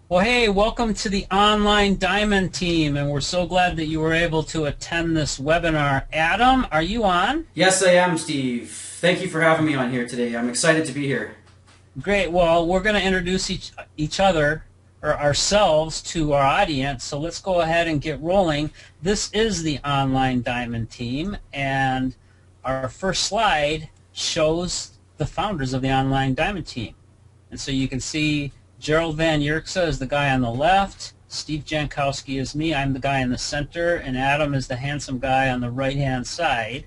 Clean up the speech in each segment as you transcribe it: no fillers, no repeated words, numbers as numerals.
Well, hey, welcome to the Online Diamond team, and we're so glad that you were able to attend this webinar. Adam, are you on? Yes, I am, Steve. Thank you for having me on here today. I'm excited to be here. Great. Well, we're going to introduce each other or ourselves to our audience, so let's go ahead and get rolling. This is the Online Diamond team, and our first slide shows the founders of the Online Diamond team. And so you can see Gerald Van Yerxa is the guy on the left, Steve Jankowski is me, I'm the guy in the center, and Adam is the handsome guy on the right-hand side.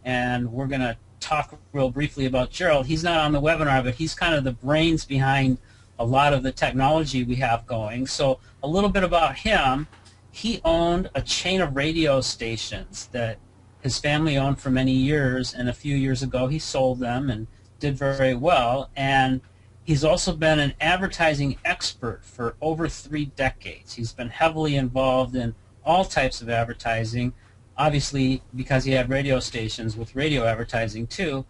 And we're going to talk real briefly about Gerald. He's not on the webinar, but he's kind of the brains behind a lot of the technology we have going. So a little bit about him. He owned a chain of radio stations that his family owned for many years, and a few years ago he sold them and did very well. And he's also been an advertising expert for over 3 decades. He's been heavily involved in all types of advertising, obviously because he had radio stations with radio advertising too.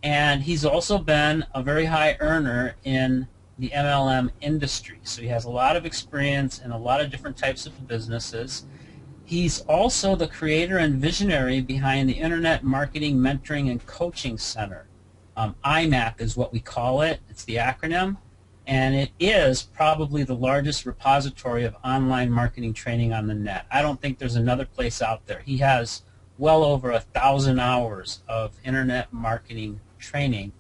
And he's also been a very high earner in the MLM industry. So he has a lot of experience in a lot of different types of businesses. He's also the creator and visionary behind the Internet Marketing, Mentoring, and Coaching Center. IMAC is what we call it. It's the acronym. And it is probably the largest repository of online marketing training on the net. I don't think there's another place out there. He has well over 1,000 hours of Internet marketing training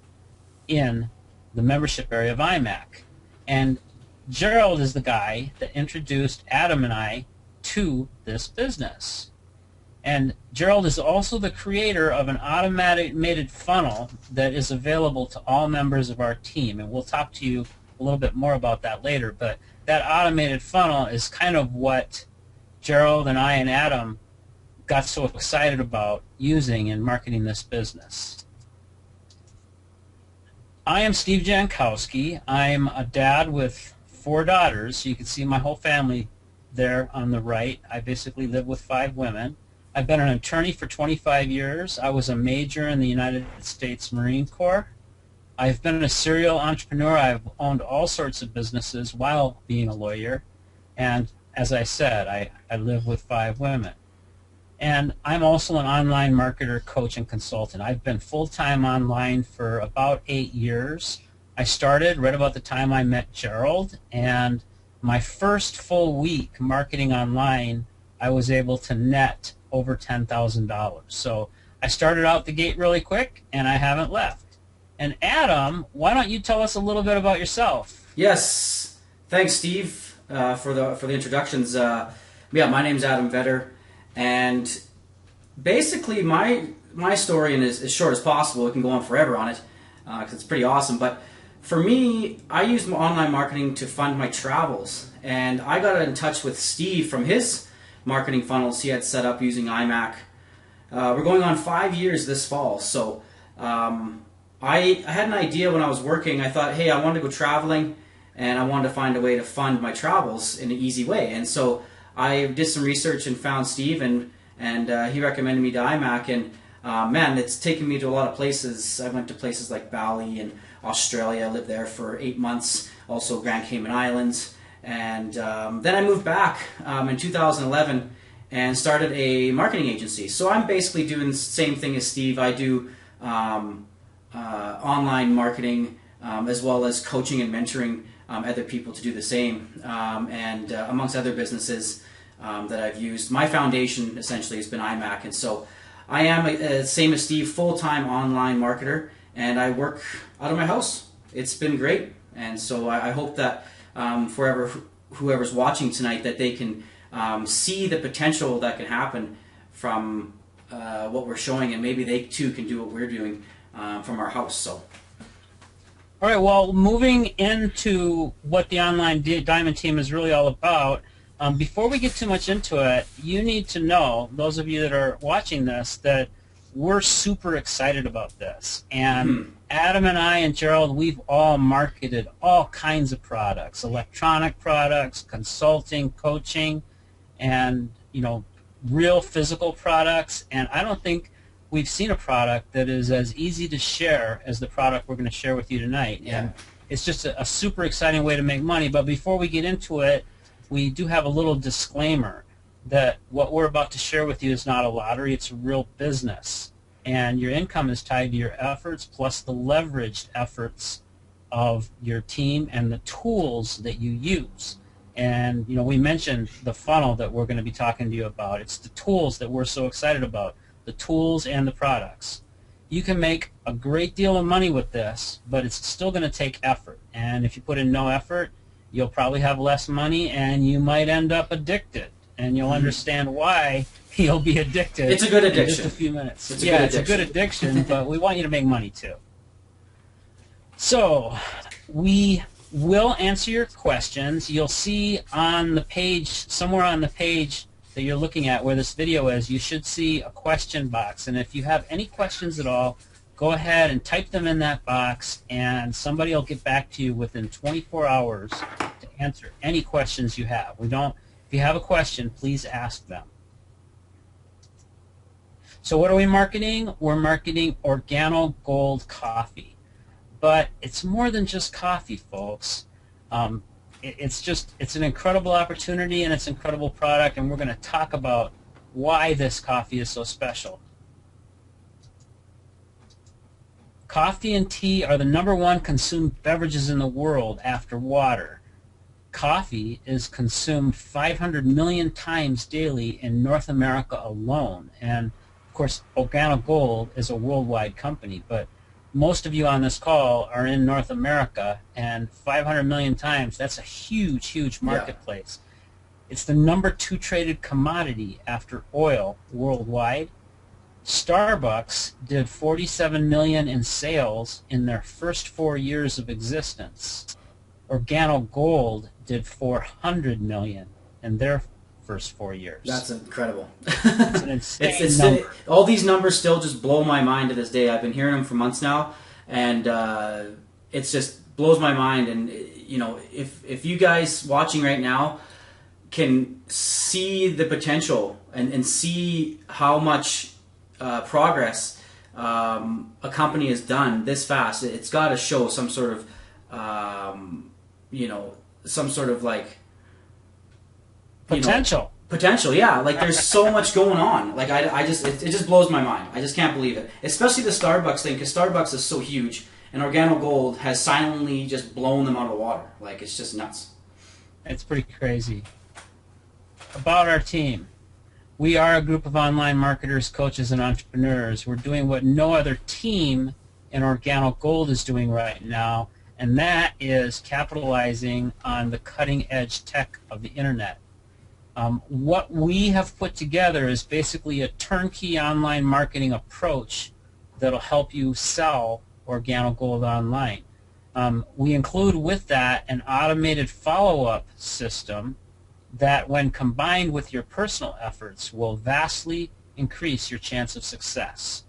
in the membership area of IMAC. And Gerald is the guy that introduced Adam and I to this business. And Gerald is also the creator of an automated funnel that is available to all members of our team. And we'll talk to you a little bit more about that later. But that automated funnel is kind of what Gerald and I and Adam got so excited about using in marketing this business. I am Steve Jankowski. I'm a dad with 4 daughters. You can see my whole family there on the right. I basically live with 5 women. I've been an attorney for 25 years. I was a major in the United States Marine Corps. I've been a serial entrepreneur. I've owned all sorts of businesses while being a lawyer. And as I said, I live with 5 women. And I'm also an online marketer, coach, and consultant. I've been full-time online for about 8 years. I started right about the time I met Gerald, and my first full week marketing online, I was able to net over $10,000. So I started out the gate really quick, and I haven't left. And Adam, why don't you tell us a little bit about yourself? Yes, thanks, Steve, for the introductions. Yeah, my name's Adam Vetter, and basically my story, and as short as possible, we can go on forever on it because it's pretty awesome. But for me, I used online marketing to fund my travels, and I got in touch with Steve from his marketing funnels he had set up using IMAC. We're going on 5 years this fall, so I had an idea when I was working. I thought, hey, I wanted to go traveling, and I wanted to find a way to fund my travels in an easy way. And so I did some research and found Steve, and he recommended me to IMAC. And man, it's taken me to a lot of places. I went to places like Bali and Australia. I lived there for 8 months. Also Grand Cayman Islands. And then I moved back in 2011 and started a marketing agency. So I'm basically doing the same thing as Steve. I do online marketing as well as coaching and mentoring other people to do the same. And amongst other businesses that I've used, my foundation essentially has been IMAC. And so I am, same as Steve, full-time online marketer, and I work out of my house. It's been great. And so I hope that whoever's watching tonight, that they can see the potential that can happen from what we're showing, and maybe they too can do what we're doing from our house. So, all right, well, moving into what the Online Diamond team is really all about, before we get too much into it, you need to know, those of you that are watching this, that we're super excited about this. And Adam and I and Gerald, we've all marketed all kinds of products, electronic products, consulting, coaching, and real physical products. And I don't think we've seen a product that is as easy to share as the product we're going to share with you tonight. Yeah. And it's just a super exciting way to make money. But before we get into it, we do have a little disclaimer that what we're about to share with you is not a lottery, it's a real business. And your income is tied to your efforts plus the leveraged efforts of your team and the tools that you use. And we mentioned the funnel that we're going to be talking to you about. It's the tools that we're so excited about, the tools and the products. You can make a great deal of money with this, but it's still going to take effort. And if you put in no effort, you'll probably have less money and you might end up addicted. And you'll understand why you'll be addicted. It's a good addiction. In just a few minutes. It's a good addiction, but we want you to make money too. So we will answer your questions. You'll see on the page, somewhere on the page that you're looking at where this video is, you should see a question box. And if you have any questions at all, go ahead and type them in that box, and somebody will get back to you within 24 hours to answer any questions you have. If you have a question, please ask them. So what are we marketing? We're marketing Organo Gold coffee. But it's more than just coffee, folks. It's an incredible opportunity and it's an incredible product, and we're going to talk about why this coffee is so special. Coffee and tea are the #1 consumed beverages in the world after water. Coffee is consumed 500 million times daily in North America alone. And of course, Organo Gold is a worldwide company, but most of you on this call are in North America, and 500 million times, that's a huge, huge marketplace. Yeah. It's the #2 traded commodity after oil worldwide. Starbucks did 47 million in sales in their first 4 years of existence. Organo Gold did 400 million in their first 4 years. That's incredible. It's an insane number. All these numbers still just blow my mind to this day. I've been hearing them for months now, and it just blows my mind. And if you guys watching right now can see the potential and see how much progress a company has done this fast, it's got to show some sort of potential. Potential, yeah. Like there's so much going on. Like it just blows my mind. I just can't believe it. Especially the Starbucks thing, because Starbucks is so huge, and Organo Gold has silently just blown them out of the water. Like it's just nuts. It's pretty crazy. About our team. We are a group of online marketers, coaches, and entrepreneurs. We're doing what no other team in Organo Gold is doing right now, and that is capitalizing on the cutting-edge tech of the internet. What we have put together is basically a turnkey online marketing approach that'll help you sell Organo Gold online. We include with that an automated follow-up system that, when combined with your personal efforts, will vastly increase your chance of success.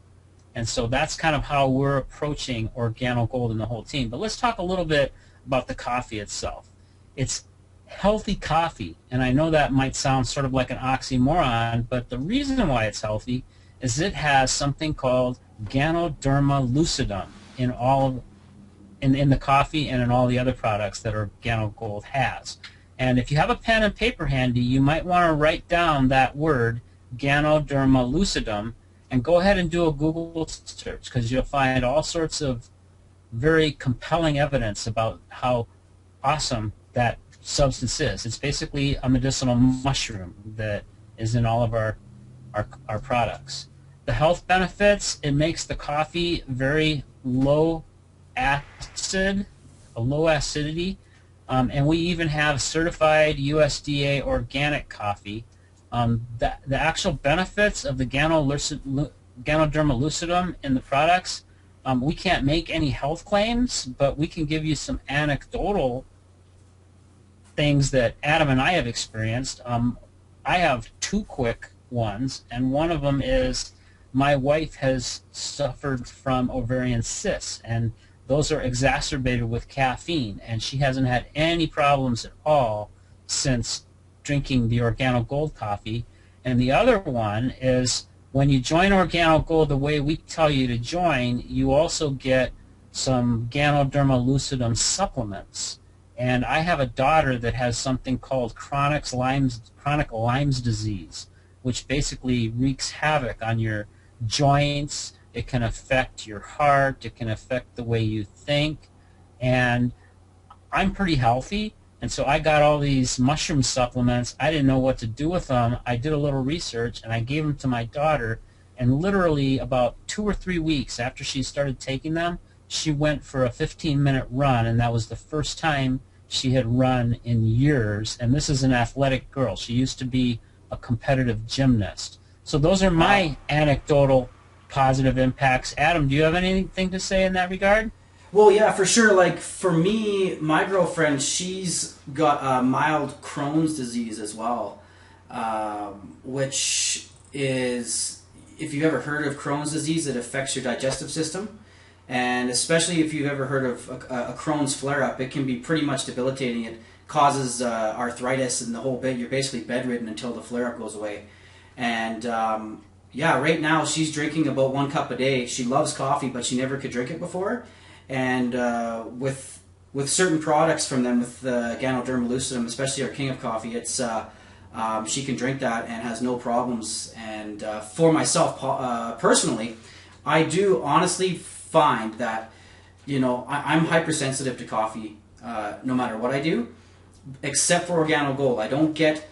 And so that's kind of how we're approaching Organo Gold and the whole team. But let's talk a little bit about the coffee itself. It's healthy coffee, and I know that might sound sort of like an oxymoron, but the reason why it's healthy is it has something called Ganoderma lucidum in the coffee and in all the other products that Organo Gold has. And if you have a pen and paper handy, you might want to write down that word, Ganoderma lucidum, and go ahead and do a Google search, because you'll find all sorts of very compelling evidence about how awesome that substance is. It's basically a medicinal mushroom that is in all of our products. The health benefits: it makes the coffee very low acid, a low acidity, and we even have certified USDA organic coffee. The actual benefits of the Ganoderma lucidum in the products, we can't make any health claims, but we can give you some anecdotal things that Adam and I have experienced. I have 2 quick ones, and one of them is my wife has suffered from ovarian cysts, and those are exacerbated with caffeine, and she hasn't had any problems at all since drinking the Organo Gold coffee. And the other one is, when you join Organo Gold the way we tell you to join, you also get some Ganoderma lucidum supplements. And I have a daughter that has something called chronic Lyme's disease, which basically wreaks havoc on your joints. It can affect your heart. It can affect the way you think. And I'm pretty healthy, and so I got all these mushroom supplements. I didn't know what to do with them. I did a little research, and I gave them to my daughter, and literally about 2 or 3 weeks after she started taking them, she went for a 15-minute run, and that was the first time she had run in years. And this is an athletic girl. She used to be a competitive gymnast. So those are my anecdotal positive impacts. Adam, do you have anything to say in that regard? Well, yeah, for sure. Like for me, my girlfriend, she's got a mild Crohn's disease as well, which is, if you've ever heard of Crohn's disease, it affects your digestive system. And especially if you've ever heard of a Crohn's flare-up, it can be pretty much debilitating. It causes arthritis and the whole bit. You're basically bedridden until the flare-up goes away. And yeah, right now she's drinking about 1 cup a day. She loves coffee, but she never could drink it before. And with certain products from them, with Ganoderma lucidum, especially our King of Coffee, it's she can drink that and has no problems. And for myself personally, I do honestly find that, you know, I'm hypersensitive to coffee no matter what I do, except for Organo Gold. I don't get,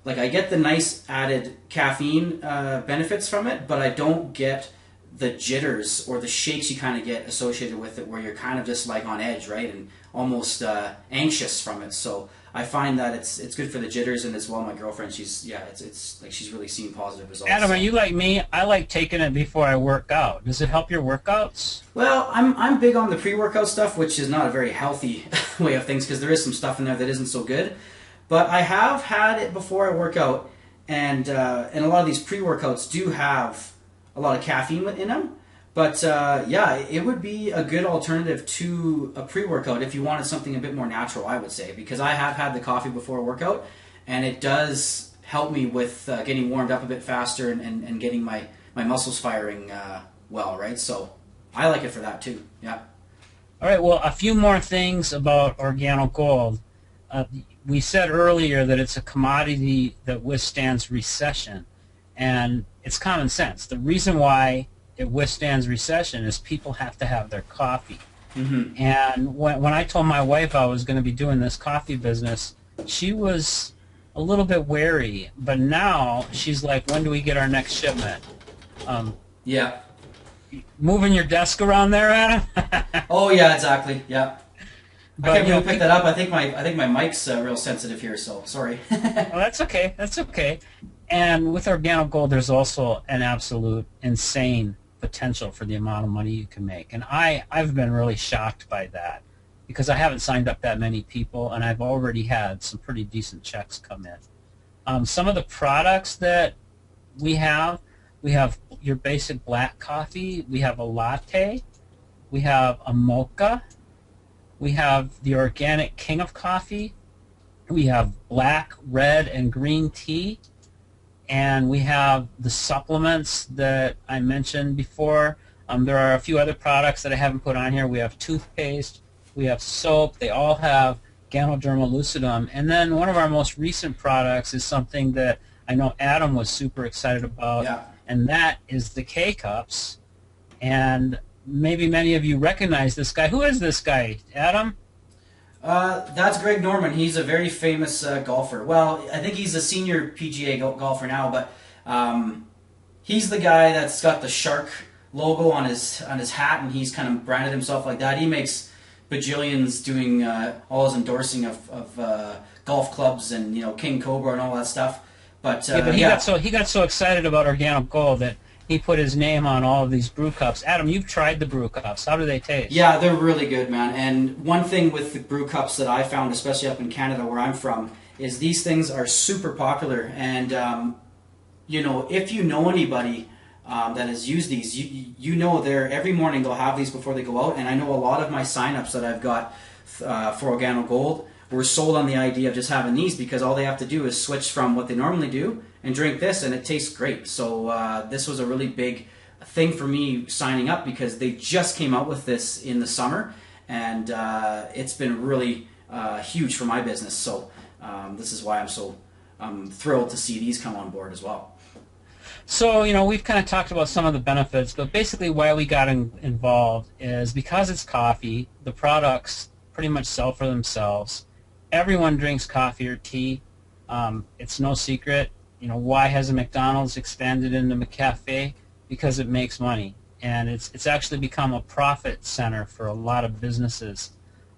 like, I get the nice added caffeine benefits from it, but I don't get the jitters or the shakes you kind of get associated with it, where you're kind of just like on edge, right, and almost anxious from it. So I find that it's good for the jitters, and as well, my girlfriend, she's it's like she's really seen positive results. Adam, are you like me? I like taking it before I work out. Does it help your workouts? Well, I'm big on the pre-workout stuff, which is not a very healthy way of things, because there is some stuff in there that isn't so good. But I have had it before I work out, and a lot of these pre-workouts do have a lot of caffeine in them. But yeah, it would be a good alternative to a pre-workout if you wanted something a bit more natural, I would say, because I have had the coffee before a workout, and it does help me with getting warmed up a bit faster and getting my muscles firing well, right? So I like it for that too, yeah. All right, well, a few more things about Organo Gold. We said earlier that it's a commodity that withstands recession, and it's common sense. The reason why it withstands recession is people have to have their coffee. Mm-hmm. And when I told my wife I was going to be doing this coffee business, she was a little bit wary, but now she's like, when do we get our next shipment? Yeah. Moving your desk around there, Adam? Oh yeah, exactly. Yeah. But, I can't really pick that up. I think my mic's real sensitive here, so sorry. Well, that's okay. That's okay. And with Organo Gold, there's also an absolute insane potential for the amount of money you can make. And I've been really shocked by that, because I haven't signed up that many people, and I've already had some pretty decent checks come in. Some of the products that we have your basic black coffee, we have a latte, we have a mocha, we have the organic King of Coffee, we have black, red, and green tea, and we have the supplements that I mentioned before. There are a few other products that I haven't put on here. We have toothpaste, we have soap. They all have Ganoderma lucidum. And then one of our most recent products is something that I know Adam was super excited about, Yeah. and that is the K-Cups. And maybe many of you recognize this guy. Who is this guy, Adam? That's Greg Norman. He's a very famous golfer. Well, I think he's a senior PGA golfer now, but he's the guy that's got the shark logo on his hat, and he's kind of branded himself like that. He makes bajillions doing all his endorsing of golf clubs and, you know, King Cobra and all that stuff. But, But he got so excited about Organo Gold that he put his name on all of these brew cups. Adam, you've tried the brew cups. How do they taste? Yeah, they're really good, man. And one thing with the brew cups that I found, especially up in Canada where I'm from, is these things are super popular. And, you know, if you know anybody that has used these, you know every morning they'll have these before they go out. And I know a lot of my sign-ups that I've got for Organo Gold were sold on the idea of just having these, because all they have to do is switch from what they normally do and drink this, and it tastes great. So this was a really big thing for me signing up because they just came out with this in the summer, and it's been really huge for my business. So this is why I'm so thrilled to see these come on board as well. So, we've kind of talked about some of the benefits, but basically why we got involved is because it's coffee, the products pretty much sell for themselves. Everyone drinks coffee or tea. It's no secret. Why has a McDonald's expanded into McCafe? Because it makes money. And it's actually become a profit center for a lot of businesses.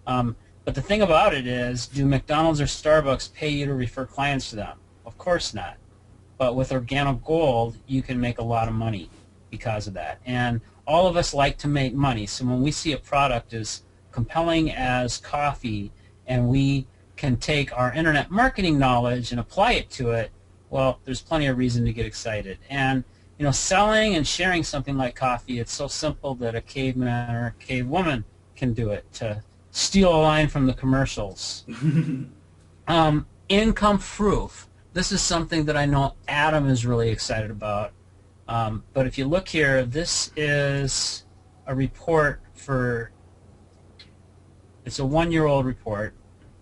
But the thing about it is, do McDonald's or Starbucks pay you to refer clients to them? Of course not. But with Organo Gold, you can make a lot of money because of that. And all of us like to make money. So when we see a product as compelling as coffee, and we can take our internet marketing knowledge and apply it to it, well, there's plenty of reason to get excited. And selling and sharing something like coffee, it's so simple that a caveman or a cavewoman can do it. To steal a line from the commercials. Income proof. This is something that I know Adam is really excited about. But if you look here, this is a report it's a one-year-old report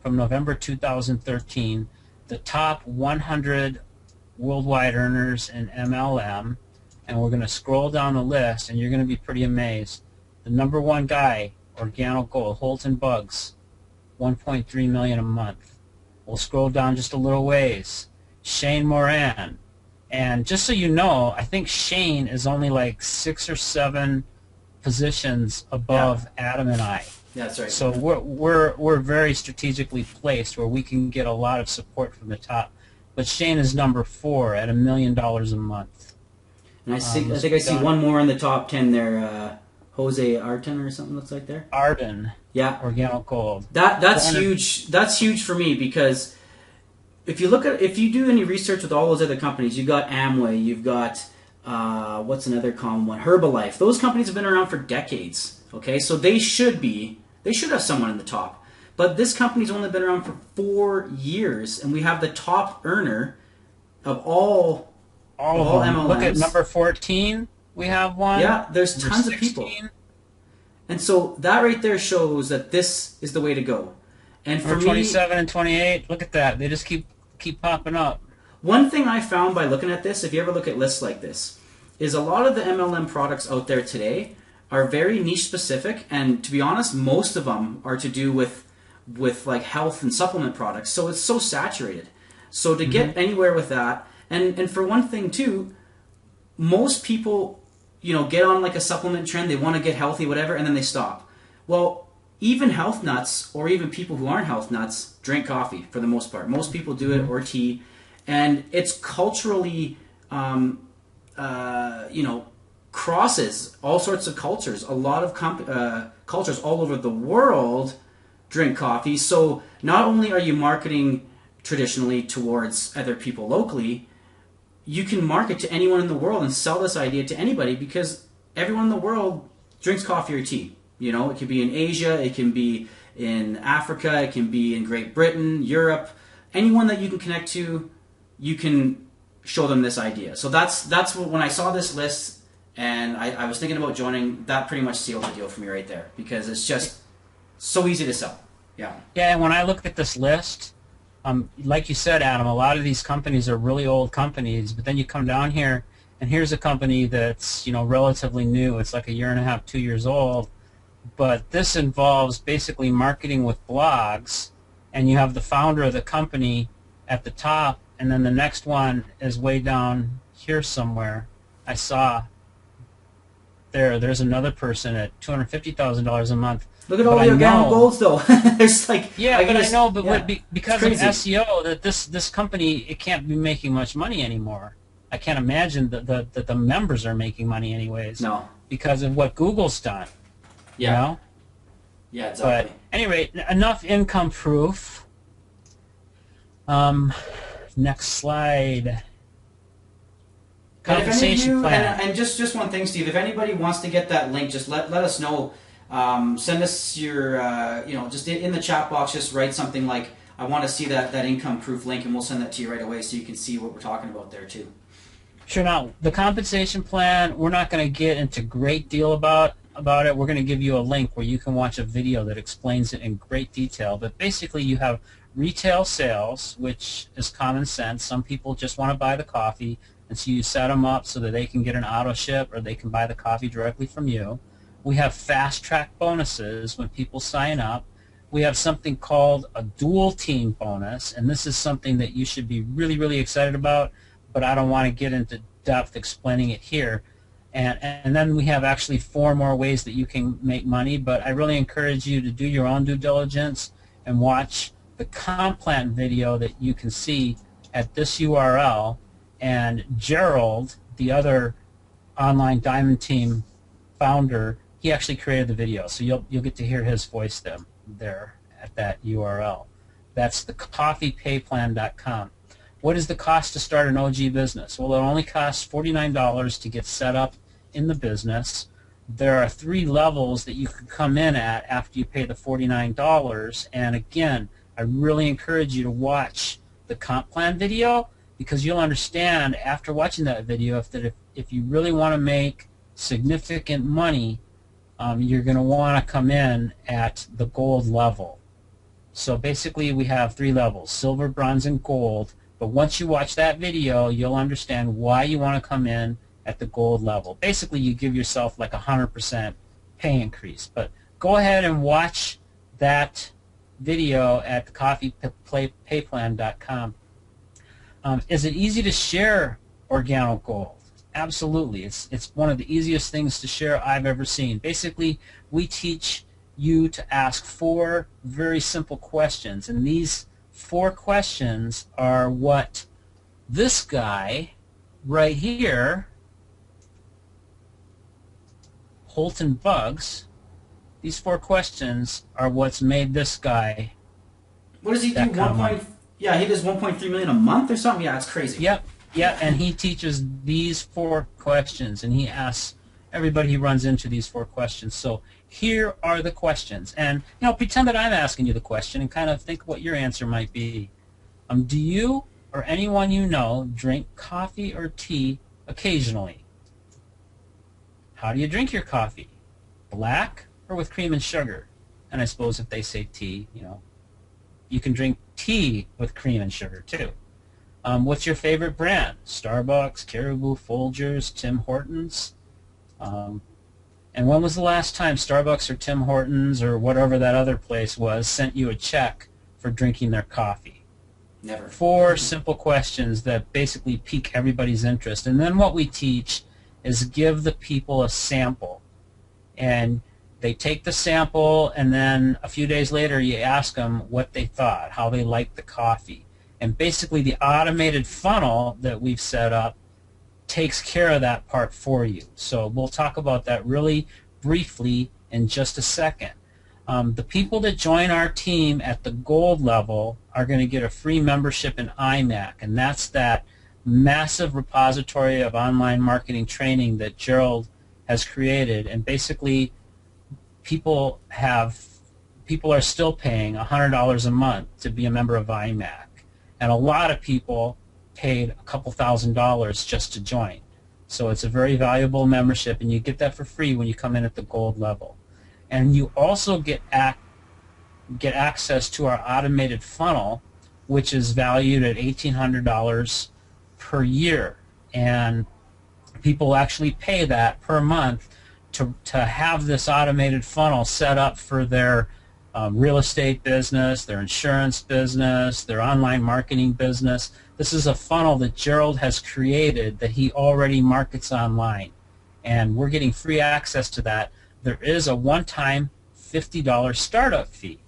from November 2013, the top 100 worldwide earners in MLM, and we're going to scroll down the list, and you're going to be pretty amazed. The number one guy, Organo Gold, Holton Bugs, 1.3 million a month. We'll scroll down just a little ways. Shane Moran. And just so you know, I think Shane is only like 6 or 7 positions above Adam and I. That's right. So we're very strategically placed where we can get a lot of support from the top. But Shane is number 4 at $1 million a month. And I think I see one more in the top 10 there. Jose Arten or something looks like there. Arden. Yeah. Organo Gold. That's huge. That's huge for me because if you do any research with all those other companies, you've got Amway, you've got what's another common one? Herbalife. Those companies have been around for decades. Okay, so they should have someone in the top. But this company's only been around for 4 years, and we have the top earner of all MLMs. Look at number 14. We have one. Yeah, there's number tons 16. of people. And so that right there shows that this is the way to go. And for number me, 27 and 28, look at that. They just keep popping up. One thing I found by looking at this, if you ever look at lists like this, is a lot of the MLM products out there today are very niche specific, and to be honest, most of them are to do with like health and supplement products. So it's so saturated. So to get anywhere with that, and for one thing too, most people, get on like a supplement trend, they want to get healthy, whatever, and then they stop. Well, even health nuts, or even people who aren't health nuts, drink coffee for the most part. Most people do it, or tea, and it's culturally, crosses all sorts of cultures. A lot of cultures all over the world drink coffee. So not only are you marketing traditionally towards other people locally, you can market to anyone in the world and sell this idea to anybody because everyone in the world drinks coffee or tea. It could be in Asia, it can be in Africa, it can be in Great Britain, Europe. Anyone that you can connect to, you can show them this idea. So that's what, when I saw this list and I was thinking about joining, that pretty much sealed the deal for me right there because it's just so easy to sell. Yeah. Yeah, and when I look at this list, like you said, Adam, a lot of these companies are really old companies, but then you come down here, and here's a company that's relatively new. It's like 1.5 years, 2 years old, but this involves basically marketing with blogs, and you have the founder of the company at the top, and then the next one is way down here somewhere. I saw there's another person at $250,000 a month. Look at all the Organo Golds, though. There's like I know, but because of SEO, that this company, it can't be making much money anymore. I can't imagine that the members are making money anyways. No, because of what Google's done. Yeah. Yeah, exactly. But anyway, enough income proof. Next slide. Compensation plan. And just one thing, Steve. If anybody wants to get that link, just let us know. Send us your, just in the chat box, just write something like, I want to see that income proof link, and we'll send that to you right away so you can see what we're talking about there too. Sure. Now, the compensation plan, we're not going to get into great deal about it. We're going to give you a link where you can watch a video that explains it in great detail. But basically, you have retail sales, which is common sense. Some people just want to buy the coffee, and so you set them up so that they can get an auto ship or they can buy the coffee directly from you. We have fast track bonuses when people sign up. We have something called a dual team bonus, and this is something that you should be really, really excited about, but I don't want to get into depth explaining it here. And then we have actually 4 more ways that you can make money, but I really encourage you to do your own due diligence and watch the comp plan video that you can see at this URL. And Gerald, the other online Diamond Team founder, he actually created the video, so you'll get to hear his voice there at that URL. That's thecoffeepayplan.com. What is the cost to start an OG business? Well, it only costs $49 to get set up in the business. There are 3 levels that you can come in at after you pay the $49. And again, I really encourage you to watch the comp plan video, because you'll understand after watching that video if you really want to make significant money, you're going to want to come in at the gold level. So basically we have 3 levels, silver, bronze, and gold. But once you watch that video, you'll understand why you want to come in at the gold level. Basically, you give yourself like 100% pay increase. But go ahead and watch that video at thecoffeepayplan.com. Is it easy to share Organo Gold? Absolutely. It's one of the easiest things to share I've ever seen. Basically, we teach you to ask 4 very simple questions, and these 4 questions are what this guy right here, Holton Bugs, these 4 questions are what's made this guy. What does he do? Yeah, he does 1.3 million a month or something. Yeah, it's crazy. Yep, and he teaches these 4 questions, and he asks everybody he runs into these 4 questions. So here are the questions, and pretend that I'm asking you the question and kind of think what your answer might be. Do you or anyone you know drink coffee or tea occasionally? How do you drink your coffee? Black or with cream and sugar? And I suppose if they say tea, you can drink tea with cream and sugar too. What's your favorite brand? Starbucks, Caribou, Folgers, Tim Hortons? And when was the last time Starbucks or Tim Hortons or whatever that other place was sent you a check for drinking their coffee? Never. 4 simple questions that basically pique everybody's interest. And then what we teach is give the people a sample. And they take the sample, and then a few days later you ask them what they thought, how they liked the coffee. And basically the automated funnel that we've set up takes care of that part for you. So we'll talk about that really briefly in just a second. The people that join our team at the gold level are going to get a free membership in iMac, and that's that massive repository of online marketing training that Gerald has created. And basically people are still paying $100 a month to be a member of iMac, and a lot of people paid a couple $1,000s just to join. So it's a very valuable membership, and you get that for free when you come in at the gold level. And you also get access to our automated funnel, which is valued at $1,800 per year. And people actually pay that per month to have this automated funnel set up for their real estate business, their insurance business, their online marketing business. This is a funnel that Gerald has created that he already markets online, and we're getting free access to that. There is a one-time $50 startup fee,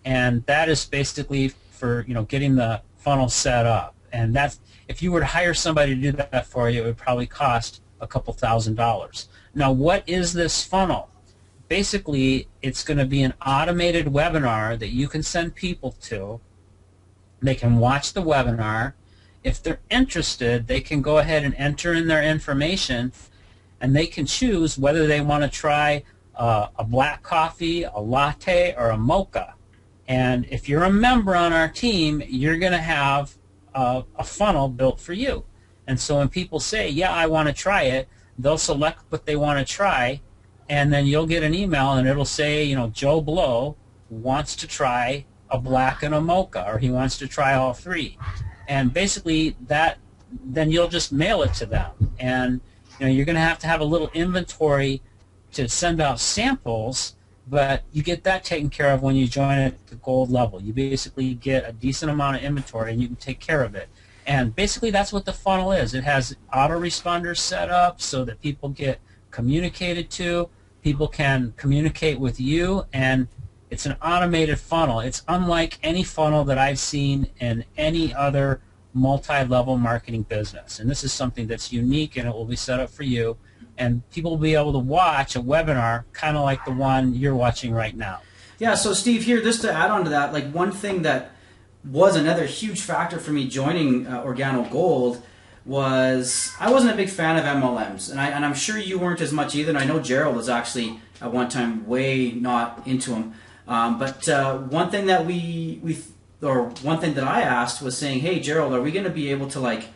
and that is basically for getting the funnel set up. And that's, if you were to hire somebody to do that for you, it would probably cost a couple $1,000s. Now, what is this funnel? Basically, it's going to be an automated webinar that you can send people to. They can watch the webinar. If they're interested, they can go ahead and enter in their information, and they can choose whether they want to try a black coffee, a latte, or a mocha. And if you're a member on our team, you're going to have a funnel built for you. And so when people say, yeah, I want to try it, they'll select what they want to try, and then you'll get an email and it'll say, you know, Joe Blow wants to try a black and a mocha, or he wants to try all three. And basically then you'll just mail it to them. And you know, you're going to have a little inventory to send out samples, but you get that taken care of when you join at the gold level. You basically get a decent amount of inventory and you can take care of it. And basically that's what the funnel is. It has autoresponders set up so that people get communicated to, people can communicate with you, and it's an automated funnel. It's unlike any funnel that I've seen in any other multi-level marketing business. And this is something that's unique, and it will be set up for you. And people will be able to watch a webinar kind of like the one you're watching right now. Yeah, so Steve, here, just to add on to that, like one thing that was another huge factor for me joining Organo Gold was I wasn't a big fan of MLMs, and I'm sure you weren't as much either. And I know Gerald was actually at one time way not into them. But one thing that one thing that I asked was saying, hey, Gerald, are we going to be able to like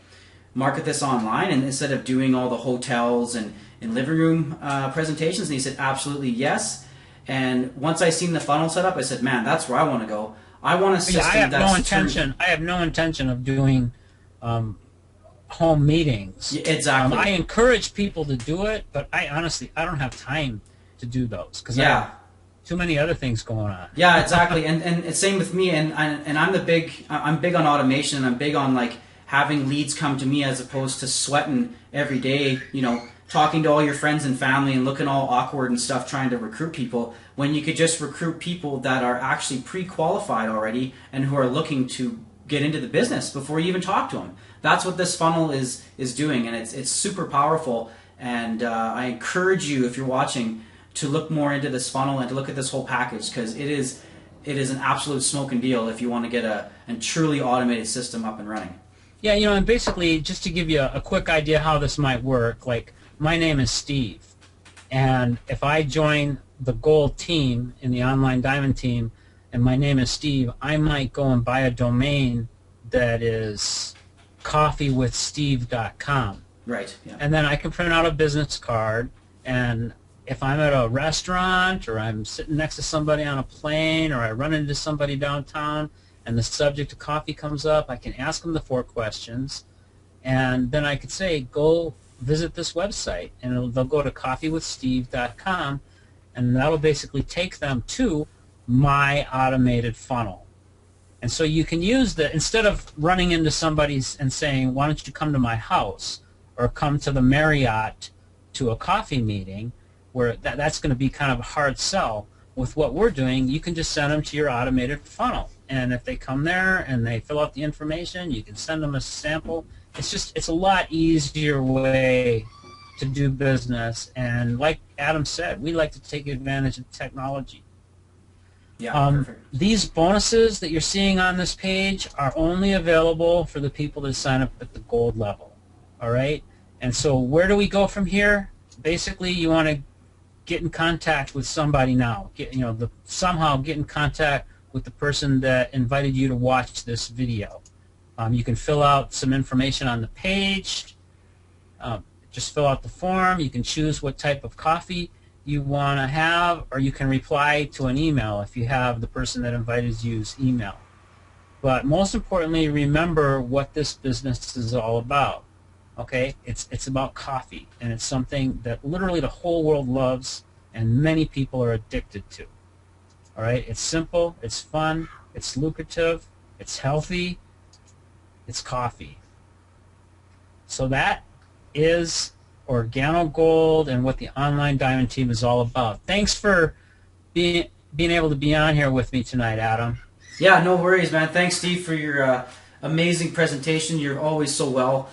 market this online, and instead of doing all the hotels and living room presentations? And he said, absolutely yes. And once I seen the funnel set up, I said, man, that's where I want to go. I want a system I have no intention of doing home meetings. Yeah, exactly. I encourage people to do it, but I honestly don't have time to do those because I have too many other things going on. Yeah, exactly. and it's same with me. And I'm big on automation, and I'm big on like having leads come to me as opposed to sweating every day, you know, talking to all your friends and family and looking all awkward and stuff trying to recruit people, when you could just recruit people that are actually pre-qualified already and who are looking to get into the business before you even talk to them. That's what this funnel is doing, and it's super powerful. And I encourage you, if you're watching, to look more into this funnel and to look at this whole package, because it is an absolute smoking deal if you want to get a truly automated system up and running. Yeah, you know, and basically, just to give you a quick idea how this might work, like, my name is Steve, and if I join the gold team in the online diamond team, and my name is Steve, I might go and buy a domain that is coffeewithsteve.com. Right. Yeah. And then I can print out a business card, and if I'm at a restaurant or I'm sitting next to somebody on a plane or I run into somebody downtown and the subject of coffee comes up, I can ask them the 4 questions, and then I could say, go visit this website, and they'll go to coffeewithsteve.com, and that'll basically take them to my automated funnel. And so you can use instead of running into somebody's and saying, why don't you come to my house or come to the Marriott to a coffee meeting, where that's going to be kind of a hard sell. With what we're doing, you can just send them to your automated funnel. And if they come there and they fill out the information, you can send them a sample. It's a lot easier way to do business. And like Adam said, we like to take advantage of technology. Yeah, perfect. These bonuses that you're seeing on this page are only available for the people that sign up at the gold level. All right? And so where do we go from here? Basically, you want to get in contact with somebody now. Somehow get in contact with the person that invited you to watch this video. You can fill out some information on the page. Just fill out the form. You can choose what type of coffee you want to have, or you can reply to an email if you have the person that invited you's email. But most importantly, remember what this business is all about. Okay, it's about coffee, and it's something that literally the whole world loves, and many people are addicted to. All right, it's simple, it's fun, it's lucrative, it's healthy, it's coffee. So that is Organo Gold and what the online diamond team is all about. Thanks for being able to be on here with me tonight, Adam. Yeah, no worries, man. Thanks, Steve, for your amazing presentation. You're always so well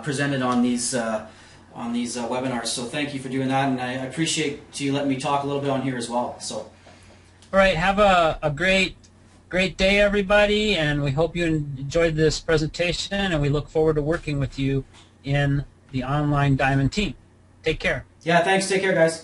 presented on these webinars. So thank you for doing that, and I appreciate you letting me talk a little bit on here as well. So, all right, have a great day, everybody, and we hope you enjoyed this presentation, and we look forward to working with you in the online diamond team. Take care. Yeah, thanks. Take care, guys.